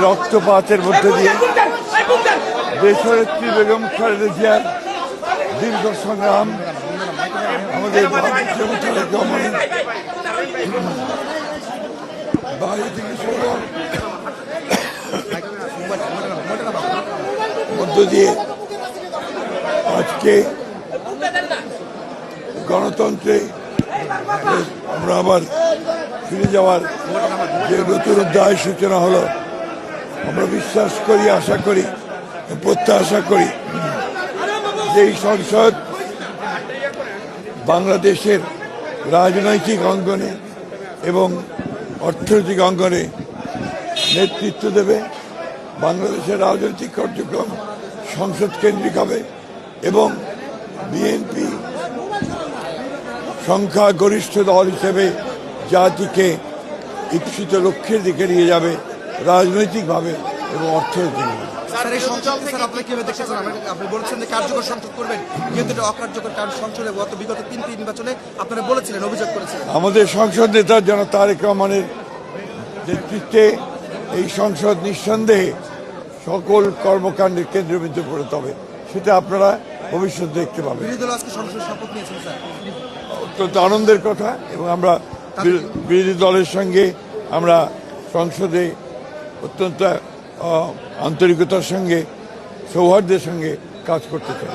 রক্তপাতের মধ্যে দিয়ে দেশনেত্রী বেগম খালেদা জিয়ার দীর্ঘ সংগ্রাম, আমাদের বাইরে থেকে মধ্য দিয়ে আজকে গণতন্ত্রে আমরা আবার ফিরে যাওয়ার যে নতুন অধ্যায় সূচনা হলো, আমরা বিশ্বাস করি, আশা করি, প্রত্যাশা করি যে এই সংসদ বাংলাদেশের রাজনৈতিক অঙ্গনে এবং অর্থনৈতিক অঙ্গনে নেতৃত্ব দেবে। বাংলাদেশের রাজনৈতিক কার্যক্রম সংসদ কেন্দ্রিক হবে এবং বিএনপি সংখ্যাগরিষ্ঠ দল হিসেবে জাতিকে ইপ্সিত লক্ষ্যের দিকে নিয়ে যাবে রাজনৈতিকভাবে এবং অর্থনৈতিকভাবে। আপনি বলছেন যে কার্যকর সংসদ করবেন, কিন্তু এটা অকার্যকর কারণ সংসদে বিগত 3টি নির্বাচনে আপনারা বলেছিলেন, অভিযোগ করেছিলেন। আমাদের সংসদ নেতা জনাব তারেক রহমানের নেতৃত্বে এই সংসদ নিঃসন্দেহে সকল কর্মকাণ্ডের কেন্দ্রবিন্দু পরিণত হবে, সেটা আপনারা ভবিষ্যৎ দেখতে পাবেন। বিরোধী দল আজকে সংসদ শপথ নিয়েছেন স্যার, অত্যন্ত আনন্দের কথা এবং আমরা বিরোধী দলের সঙ্গে আমরা সংসদে অত্যন্ত আন্তরিকতার সঙ্গে সৌহার্দ্যের সঙ্গে কাজ করতে চাই।